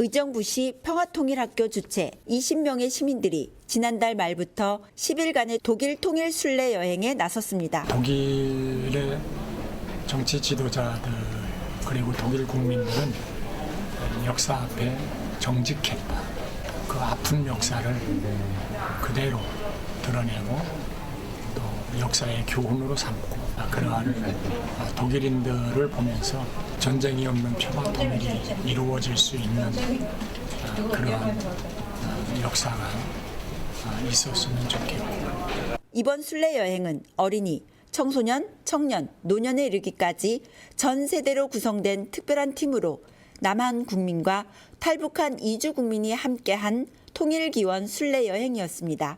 의정부시 평화통일학교 주최 20명의 시민들이 지난달 말부터 10일간의 독일 통일 순례 여행에 나섰습니다. 독일의 정치 지도자들 그리고 독일 국민들은 역사 앞에 정직했다. 그 아픈 역사를 그대로 드러내고 또 역사의 교훈으로 삼고 그러한 독일인들을 보면서 전쟁이 없는 평화 통일이 이루어질 수 있는 그러한 역사가 있었으면 좋겠고. 이번 순례 여행은 어린이, 청소년, 청년, 노년에 이르기까지 전 세대로 구성된 특별한 팀으로 남한 국민과 탈북한 이주 국민이 함께한 통일기원 순례 여행이었습니다.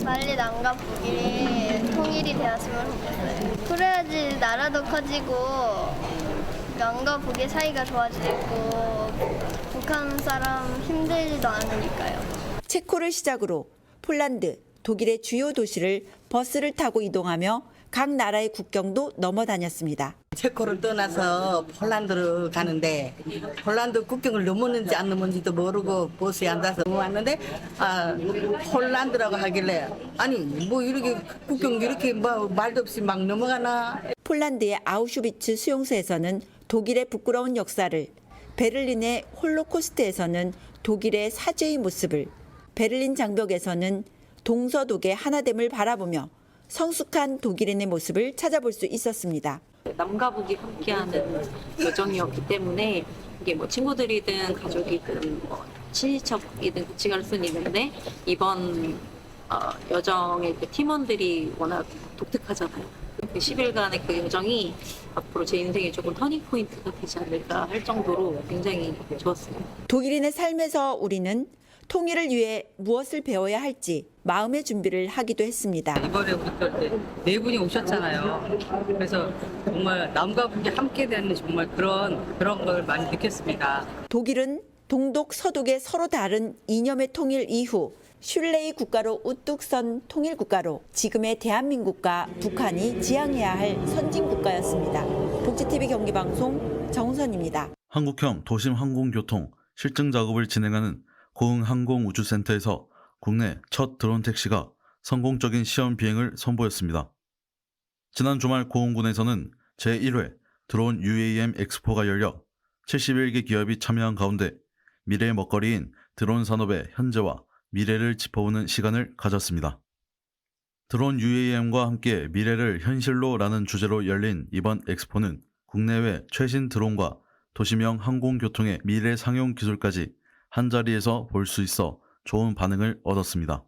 빨리 남과 북이 통일이 되었으면 좋겠어요. 그래야지 나라도 커지고 남과 북의 사이가 좋아지고 북한 사람 힘들지도 않으니까요. 체코를 시작으로 폴란드, 독일의 주요 도시를 버스를 타고 이동하며 각 나라의 국경도 넘어 다녔습니다. 체코를 떠나서 폴란드로 가는데 폴란드 국경을 넘었는지 안 넘었는지도 모르고 버스에 앉아서 왔는데 폴란드라고 하길래 아니 뭐 이렇게 국경 이렇게 뭐 말도 없이 막 넘어가나. 폴란드의 아우슈비츠 수용소에서는 독일의 부끄러운 역사를, 베를린의 홀로코스트에서는 독일의 사죄의 모습을, 베를린 장벽에서는 동서독의 하나됨을 바라보며 성숙한 독일인의 모습을 찾아볼 수 있었습니다. 남과 북이 함께하는 여정이었기 때문에 이게 뭐 친구들이든 가족이든 뭐 친인척이든 같이 갈 수는 있는데 이번 여정의 그 팀원들이 워낙 독특하잖아요. 그 10일간의 그 여정이 앞으로 제 인생에 조금 터닝 포인트가 되지 않을까 할 정도로 굉장히 좋았어요. 독일인의 삶에서 우리는 통일을 위해 무엇을 배워야 할지 마음의 준비를 하기도 했습니다. 이번에 우리 네 분이 오셨잖아요. 그래서 정말 남과 북이 함께 되는 정말 그런 걸 많이 느꼈습니다. 독일은 동독, 서독의 서로 다른 이념의 통일 이후 슐레이 국가로 우뚝 선 통일 국가로 지금의 대한민국과 북한이 지향해야 할 선진 국가였습니다. 복지TV 경기방송 정선입니다. 한국형 도심 항공교통 실증 작업을 진행하는 고흥항공우주센터에서 국내 첫 드론 택시가 성공적인 시험 비행을 선보였습니다. 지난 주말 고흥군에서는 제1회 드론 UAM 엑스포가 열려 71개 기업이 참여한 가운데 미래의 먹거리인 드론 산업의 현재와 미래를 짚어보는 시간을 가졌습니다. 드론 UAM과 함께 미래를 현실로라는 주제로 열린 이번 엑스포는 국내외 최신 드론과 도심형 항공교통의 미래 상용 기술까지 한자리에서 볼 수 있어 좋은 반응을 얻었습니다.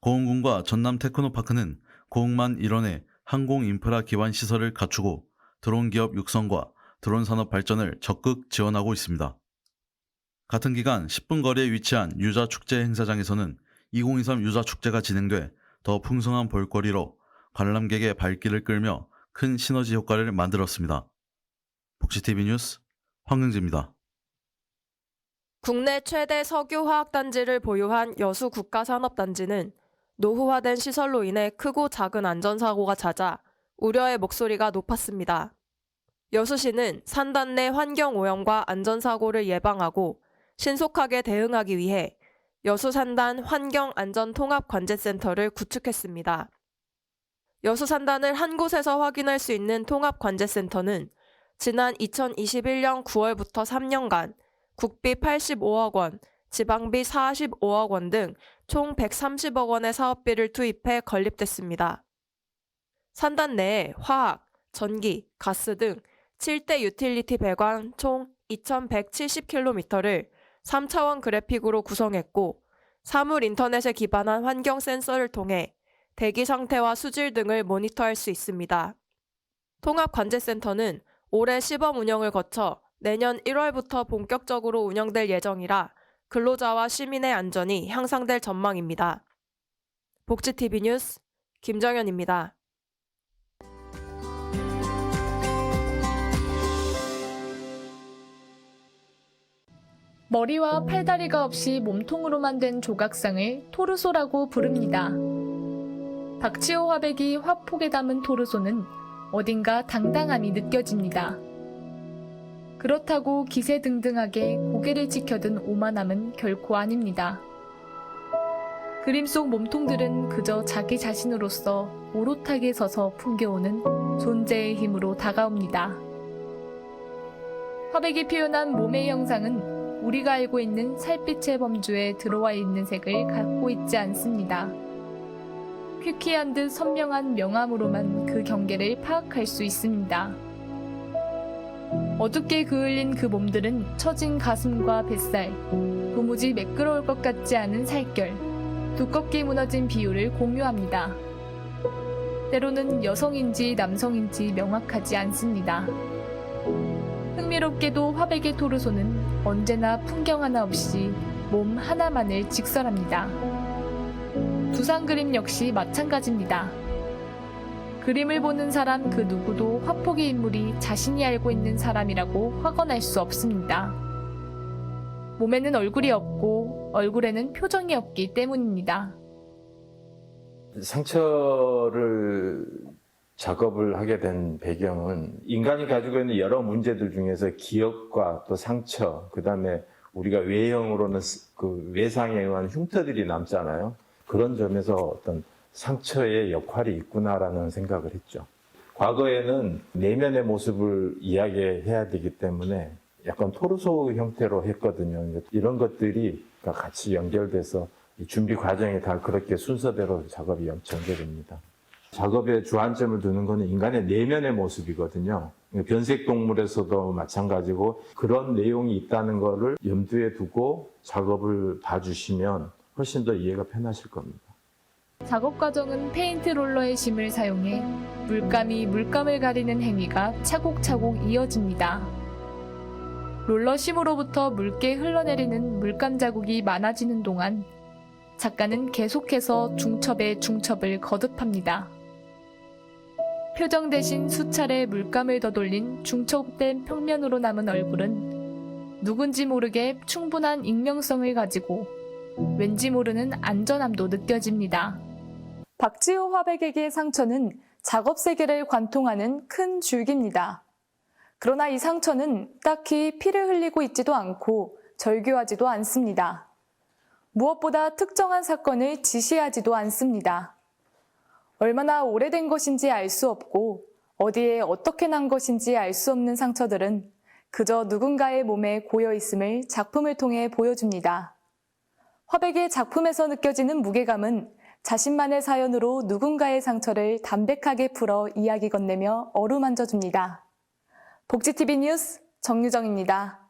고흥군과 전남 테크노파크는 고흥만 일원의 항공 인프라 기반 시설을 갖추고 드론 기업 육성과 드론 산업 발전을 적극 지원하고 있습니다. 같은 기간 10분 거리에 위치한 유자축제 행사장에서는 2023 유자축제가 진행돼 더 풍성한 볼거리로 관람객의 발길을 끌며 큰 시너지 효과를 만들었습니다. 복지TV 뉴스 황영재입니다. 국내 최대 석유화학단지를 보유한 여수 국가산업단지는 노후화된 시설로 인해 크고 작은 안전사고가 잦아 우려의 목소리가 높았습니다. 여수시는 산단 내 환경오염과 안전사고를 예방하고 신속하게 대응하기 위해 여수산단 환경안전통합관제센터를 구축했습니다. 여수산단을 한 곳에서 확인할 수 있는 통합관제센터는 지난 2021년 9월부터 3년간 국비 85억 원, 지방비 45억 원 등 총 130억 원의 사업비를 투입해 건립됐습니다. 산단 내에 화학, 전기, 가스 등 7대 유틸리티 배관 총 2170km를 3차원 그래픽으로 구성했고 사물 인터넷에 기반한 환경 센서를 통해 대기 상태와 수질 등을 모니터할 수 있습니다. 통합관제센터는 올해 시범 운영을 거쳐 내년 1월부터 본격적으로 운영될 예정이라 근로자와 시민의 안전이 향상될 전망입니다. 복지TV 뉴스 김정현입니다. 머리와 팔다리가 없이 몸통으로만 된 조각상을 토르소라고 부릅니다. 박치호 화백이 화폭에 담은 토르소는 어딘가 당당함이 느껴집니다. 그렇다고 기세등등하게 고개를 지켜든 오만함은 결코 아닙니다. 그림 속 몸통들은 그저 자기 자신으로서 오롯하게 서서 풍겨오는 존재의 힘으로 다가옵니다. 화백이 표현한 몸의 형상은 우리가 알고 있는 살빛의 범주에 들어와 있는 색을 갖고 있지 않습니다. 퀴퀴한 듯 선명한 명암으로만 그 경계를 파악할 수 있습니다. 어둡게 그을린 그 몸들은 처진 가슴과 뱃살, 도무지 매끄러울 것 같지 않은 살결, 두껍게 무너진 비율을 공유합니다. 때로는 여성인지 남성인지 명확하지 않습니다. 흥미롭게도 화백의 토르소는 언제나 풍경 하나 없이 몸 하나만을 직설합니다. 두상 그림 역시 마찬가지입니다. 그림을 보는 사람 그 누구도 화폭의 인물이 자신이 알고 있는 사람이라고 확언할 수 없습니다. 몸에는 얼굴이 없고 얼굴에는 표정이 없기 때문입니다. 상처를 작업을 하게 된 배경은 인간이 가지고 있는 여러 문제들 중에서 기억과 또 상처, 그 다음에 우리가 외형으로는 그 외상에 의한 흉터들이 남잖아요. 그런 점에서 어떤 상처의 역할이 있구나라는 생각을 했죠. 과거에는 내면의 모습을 이야기해야 되기 때문에 약간 토르소 형태로 했거든요. 이런 것들이 같이 연결돼서 준비 과정이 다 그렇게 순서대로 작업이 전개됩니다. 작업에 주안점을 두는 것은 인간의 내면의 모습이거든요. 변색동물에서도 마찬가지고 그런 내용이 있다는 것을 염두에 두고 작업을 봐주시면 훨씬 더 이해가 편하실 겁니다. 작업 과정은 페인트 롤러의 심을 사용해 물감이 물감을 가리는 행위가 차곡차곡 이어집니다. 롤러 심으로부터 묽게 흘러내리는 물감 자국이 많아지는 동안 작가는 계속해서 중첩에 중첩을 거듭합니다. 표정 대신 수차례 물감을 더돌린 중첩된 평면으로 남은 얼굴은 누군지 모르게 충분한 익명성을 가지고 왠지 모르는 안전함도 느껴집니다. 박지호 화백에게 상처는 작업 세계를 관통하는 큰 줄기입니다. 그러나 이 상처는 딱히 피를 흘리고 있지도 않고 절규하지도 않습니다. 무엇보다 특정한 사건을 지시하지도 않습니다. 얼마나 오래된 것인지 알 수 없고 어디에 어떻게 난 것인지 알 수 없는 상처들은 그저 누군가의 몸에 고여 있음을 작품을 통해 보여줍니다. 화백의 작품에서 느껴지는 무게감은 자신만의 사연으로 누군가의 상처를 담백하게 풀어 이야기 건네며 어루만져 줍니다. 복지TV 뉴스 정유정입니다.